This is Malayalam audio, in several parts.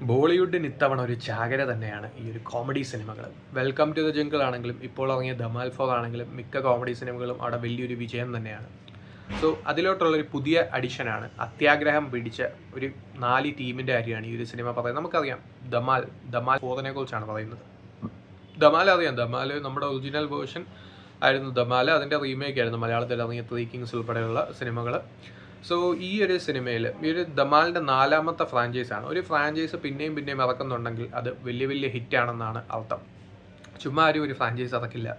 ബോളിവുഡിന് ഇത്തവണ ഒരു ചാകര തന്നെയാണ് ഈ ഒരു കോമഡി സിനിമകൾ. വെൽക്കം ടു ദ ജംഗിൾ ആണെങ്കിലും ഇപ്പോൾ ഇറങ്ങിയ ധമാൽ ഫോർ ആണെങ്കിലും മിക്ക കോമഡി സിനിമകളും അവിടെ വലിയൊരു വിജയം തന്നെയാണ്. സോ അതിലോട്ടുള്ളൊരു പുതിയ അഡിഷനാണ് അത്യാഗ്രഹം പിടിച്ച ഒരു 4 ടീമിൻ്റെ കാര്യമാണ് ഈ ഒരു സിനിമ പറയുന്നത്. നമുക്കറിയാം ധമാൽ ധമാൽ ഫോറിനെ കുറിച്ചാണ് പറയുന്നത്. ധമാൽ അറിയാം, ധമാൽ നമ്മുടെ ഒറിജിനൽ വേർഷൻ ആയിരുന്നു ധമാൽ. അതിൻ്റെ റീമേക്ക് ആയിരുന്നു മലയാളത്തിൽ ഇറങ്ങിയ ത്രീ കിങ്സ് ഉൾപ്പെടെയുള്ള സിനിമകൾ. സോ ഈ ഒരു സിനിമയിൽ ഈ ഒരു ധമാലിൻ്റെ 4ാമത്തെ ഫ്രാഞ്ചൈസാണ്. ഒരു ഫ്രാഞ്ചൈസ് പിന്നെയും പിന്നെയും ഇറക്കുന്നുണ്ടെങ്കിൽ അത് വലിയ വലിയ ഹിറ്റാണെന്നാണ് അർത്ഥം. ചുമ്മാ ആരും ഒരു ഫ്രാഞ്ചൈസ് ഇറക്കില്ല.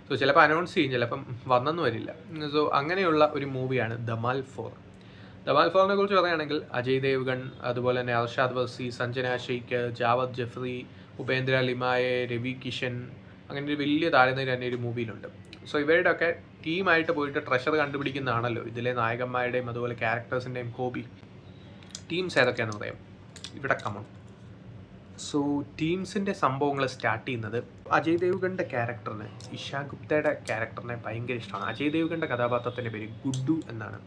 സോ ചിലപ്പോൾ അനൗൺസ് ചെയ്യും, ചിലപ്പം വന്നെന്ന് വരില്ല. സോ അങ്ങനെയുള്ള ഒരു മൂവിയാണ് ധമാൽ ഫോർ. ധമാൽ ഫോറിനെ കുറിച്ച് പറയുകയാണെങ്കിൽ അജയ് ദേവ്ഗൺ, അതുപോലെ തന്നെ അർഷാദ് വർസി, സഞ്ജന ഷെയ്ഖ്, ജാവദ് ജഫ്രി, ഉപേന്ദ്ര ലിമായെ, രവി കിഷൻ, അങ്ങനെ ഒരു വലിയ താരനിര തന്നെ ഒരു മൂവിയിലുണ്ട്. സോ ഇവരുടെ ഒക്കെ ടീമായിട്ട് പോയിട്ട് ട്രഷർ കണ്ടുപിടിക്കുന്നതാണല്ലോ ഇതിലെ നായകന്മാരുടെയും അതുപോലെ ക്യാരക്ടേഴ്സിൻ്റെയും ഹോബി. ടീംസ് ഏതൊക്കെയാണെന്ന് പറയാം ഇവിടെ. കമൺ. സോ ടീംസിൻ്റെ സംഭവങ്ങൾ സ്റ്റാർട്ട് ചെയ്യുന്നത് അജയ് ദേവ്ഗണിൻ്റെ ക്യാരക്ടറിന് ഇഷാ ഗുപ്തയുടെ ക്യാരക്ടറിനെ ഭയങ്കര ഇഷ്ടമാണ്. അജയ് ദേവ്ഗണിൻ്റെ കഥാപാത്രത്തിൻ്റെ പേര് ഗുഡ്ഡു എന്നാണ്.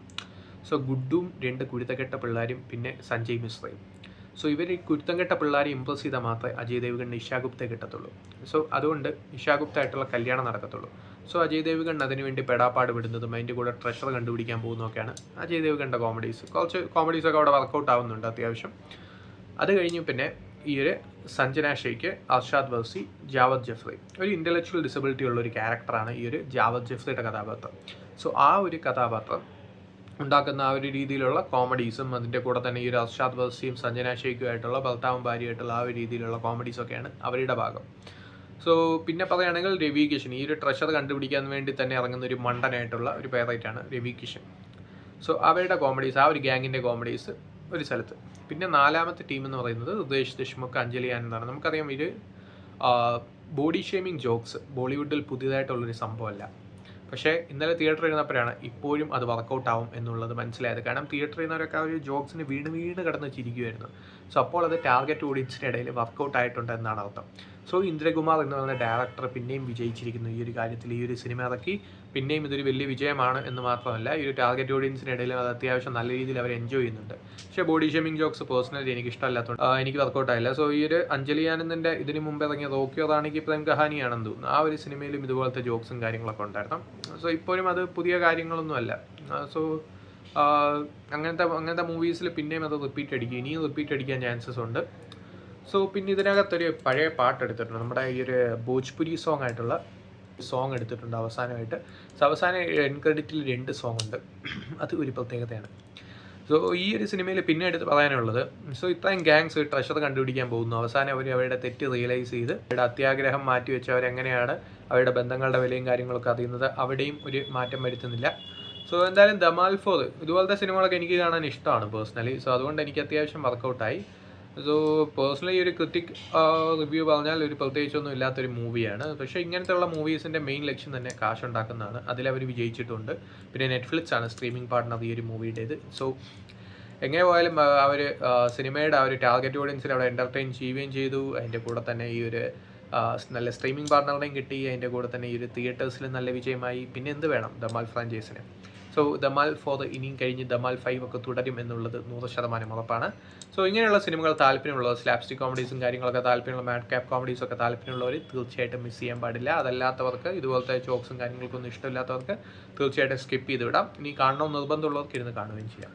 സോ ഗുഡ്ഡും 2 കുരുത്തക്കെട്ട പിള്ളേരും പിന്നെ സഞ്ജയ് മിശ്രയും. സോ ഇവർ ഈ കുരുത്തം കെട്ട പിള്ളേരെ ഇമ്പ്രസ് ചെയ്താൽ മാത്രമേ അജയ് ദേവ്ഗണിന് ഇഷാ ഗുപ്തയെ കിട്ടത്തുള്ളൂ. സോ അതുകൊണ്ട് ഇഷാ ഗുപ്ത ആയിട്ടുള്ള കല്യാണം നടക്കത്തുള്ളൂ. സോ അജയ് ദേവ്ഗൺ അതിനുവേണ്ടി പെടാപ്പാട് വിടുന്നതും അതിൻ്റെ കൂടെ ട്രഷർ കണ്ടുപിടിക്കാൻ പോകുന്നതൊക്കെയാണ് അജയ് ദേവ്ഗണിൻ്റെ കോമഡീസ്. കുറച്ച് കോമഡീസൊക്കെ അവിടെ വർക്കൗട്ട് ആവുന്നുണ്ട് അത്യാവശ്യം. അത് കഴിഞ്ഞ് പിന്നെ ഈ ഒരു സഞ്ജന ഷെയ്ഖ്, അർഷാദ് വർസി, ജാവദ് ജഫ്രി, ഒരു ഇൻ്റലക്ച്വൽ ഡിസബിലിറ്റി ഉള്ള ഒരു ക്യാരക്ടറാണ് ഈ ഒരു ജാവദ് ജഫ്രിയുടെ കഥാപാത്രം. സോ ആ ഒരു കഥാപാത്രം ഉണ്ടാക്കുന്ന ആ ഒരു രീതിയിലുള്ള കോമഡീസും അതിൻ്റെ കൂടെ തന്നെ ഈ ഒരു അർഷാദ് വർസിയും സഞ്ജന ഷെയ്ഖുമായിട്ടുള്ള ഭർത്താവും ഭാര്യയായിട്ടുള്ള ആ ഒരു രീതിയിലുള്ള കോമഡീസൊക്കെയാണ് അവരുടെ ഭാഗം. സോ പിന്നെ പറയുകയാണെങ്കിൽ രവി കിഷൻ, ഈ ഒരു ട്രഷർ കണ്ടുപിടിക്കാൻ വേണ്ടി തന്നെ ഇറങ്ങുന്ന ഒരു മണ്ടനായിട്ടുള്ള ഒരു പേരായിട്ടാണ് രവി കിഷൻ. സോ അവരുടെ കോമഡീസ്, ആ ഒരു ഗ്യാങ്ങിൻ്റെ കോമഡീസ് ഒരു സ്ഥലത്ത്. പിന്നെ 4ാമത്തെ ടീം എന്ന് പറയുന്നത് ഋതേഷ് ദേശ്മുഖ്, അഞ്ജലി ആനന്ദാണ്. നമുക്കറിയാം ഇത് ബോഡി ഷേമിങ് ജോക്സ് ബോളിവുഡിൽ പുതിയതായിട്ടുള്ളൊരു സംഭവമല്ല. പക്ഷേ ഇന്നലെ തിയേറ്ററിൽ ഇരുന്നപ്പോഴാണ് ഇപ്പോഴും അത് വർക്കൗട്ട് ആവും എന്നുള്ളത് മനസ്സിലായത്. കാരണം തിയേറ്ററിൽ ഇരുന്നവരൊക്കെ ആ ഒരു ജോക്സിന് വീണ് കിടന്ന് ചിരിക്കുമായിരുന്നു. സോ അപ്പോൾ അത് ടാർഗറ്റ് ഓഡിയൻസിൻ്റെ ഇടയിൽ വർക്കൗട്ട് ആയിട്ടുണ്ട് എന്നാണ് അർത്ഥം. സോ ഇന്ദ്രകുമാർ എന്ന് പറയുന്ന ഡയറക്ടർ പിന്നെയും വിജയിച്ചിരിക്കുന്നു ഈ ഒരു കാര്യത്തിൽ. ഈ ഒരു സിനിമ ഇറക്കി പിന്നെയും ഇതൊരു വലിയ വിജയമാണ് എന്ന് മാത്രമല്ല ഈ ഒരു ടാർഗറ്റ് ഓഡിയൻസിൻ്റെ ഇടയിൽ അത് അത്യാവശ്യം നല്ല രീതിയിൽ അവർ എൻജോയ് ചെയ്യുന്നുണ്ട്. പക്ഷേ ബോഡി ഷേമിംഗ് ജോക്സ് പേഴ്സണലി എനിക്ക് ഇഷ്ടമല്ലാത്തതുകൊണ്ട് എനിക്ക് വർക്കൗട്ട് ആയില്ല. സോ ഈ ഒരു അഞ്ജലി ആനന്ദിൻ്റെ ഇതിന് മുമ്പ് ഇറങ്ങിയ റോക്കിയോ റാണിക്ക് പ്രേം കഹാനിയാണെന്ന് തോന്നുന്നു. ആ ഒരു സിനിമയിലും ഇതുപോലത്തെ ജോക്സും കാര്യങ്ങളൊക്കെ ഉണ്ടായിരുന്നു. സോ ഇപ്പോഴും അത് പുതിയ കാര്യങ്ങളൊന്നുമല്ല. സോ അങ്ങനത്തെ മൂവീസിൽ പിന്നെയും അത് റിപ്പീറ്റ് അടിക്കും, ഇനിയും റിപ്പീറ്റ് അടിക്കാൻ ചാൻസസ് ഉണ്ട്. സോ പിന്നെ ഇതിനകത്തൊരു പഴയ പാട്ട് എടുത്തിട്ടുണ്ട്, നമ്മുടെ ഈ ഒരു ഭോജ്പുരി സോങ് ആയിട്ടുള്ള സോങ് എടുത്തിട്ടുണ്ട് അവസാനമായിട്ട്. സോ അവസാനം എൻ ക്രെഡിറ്റിൽ 2 സോങ് ഉണ്ട്. അത് ഒരു പ്രത്യേകതയാണ്. സോ ഈ ഒരു സിനിമയിൽ പിന്നെ എടുത്ത് പറയാനുള്ളത്, സോ ഇത്രയും ഗ്യാങ്സ് ട്രഷർ കണ്ടുപിടിക്കാൻ പോകുന്നു. അവസാനം അവർ അവരുടെ തെറ്റ് റിയലൈസ് ചെയ്ത് അവരുടെ അത്യാഗ്രഹം മാറ്റിവെച്ച് അവരെങ്ങനെയാണ് അവരുടെ ബന്ധങ്ങളുടെ വിലയും കാര്യങ്ങളൊക്കെ അറിയുന്നത്. അവിടെയും ഒരു മാറ്റം വരുത്തുന്നില്ല. സോ എന്തായാലും ധമാൽ ഫോർ ഇതുപോലത്തെ സിനിമകളൊക്കെ എനിക്ക് കാണാൻ ഇഷ്ടമാണ് പേഴ്സണലി. സോ അതുകൊണ്ട് എനിക്ക് അത്യാവശ്യം വർക്കൗട്ടായി. സോ പേഴ്സണലി ഒരു ക്രിറ്റിക് റിവ്യൂ പറഞ്ഞാൽ ഒരു പ്രത്യേകിച്ചൊന്നും ഇല്ലാത്തൊരു മൂവിയാണ്. പക്ഷേ ഇങ്ങനത്തെയുള്ള മൂവീസിൻ്റെ മെയിൻ ലക്ഷ്യം തന്നെ കാശുണ്ടാക്കുന്നതാണ്. അതിലവർ വിജയിച്ചിട്ടുണ്ട്. പിന്നെ നെറ്റ്ഫ്ലിക്സ് ആണ് സ്ട്രീമിംഗ് പാർട്ട്ണർ ഈ ഒരു മൂവിയുടേത്. സോ എങ്ങനെ പോയാലും അവർ സിനിമയുടെ ആ ഒരു ടാർഗറ്റ് ഓഡിയൻസിനെ അവിടെ എൻ്റർടൈൻ ചെയ്യുകയും ചെയ്തു. അതിൻ്റെ കൂടെ തന്നെ ഈ ഒരു നല്ല സ്ട്രീമിംഗ് പാർട്ട്ണറുടെയും കിട്ടി. അതിൻ്റെ കൂടെ തന്നെ ഈ ഒരു തിയേറ്റേഴ്സിൽ നല്ല വിജയമായി. പിന്നെ എന്ത് വേണം ധമാൽ ഫ്രാഞ്ചൈസിന്. സോ ധമാൽ ഫോർ ഇനിയും കഴിഞ്ഞ് ധമാൽ 5 ഒക്കെ തുടരും എന്നുള്ളത് 100% ഉറപ്പാണ്. സോ ഇങ്ങനെയുള്ള സിനിമകൾ താല്പര്യമുള്ളവർ, സ്ലാപ്സ്റ്റിക് കോമഡീസും കാര്യങ്ങളൊക്കെ താല്പര്യമുള്ള, മാഡ് ക്യാപ് കോമഡീസൊക്കെ താല്പര്യമുള്ളവർ തീർച്ചയായിട്ടും മിസ് ചെയ്യാൻ പാടില്ല. അതല്ലാത്തവർക്ക്, ഇതുപോലത്തെ ജോക്സും കാര്യങ്ങൾക്കൊന്നും ഇഷ്ടമില്ലാത്തവർക്ക് തീർച്ചയായിട്ടും സ്കിപ്പ് ചെയ്ത് വിടാം. ഇനി കാണണമെന്ന് നിർബന്ധമുള്ളവർക്ക് ഇരുന്ന് കാണുകയും ചെയ്യാം.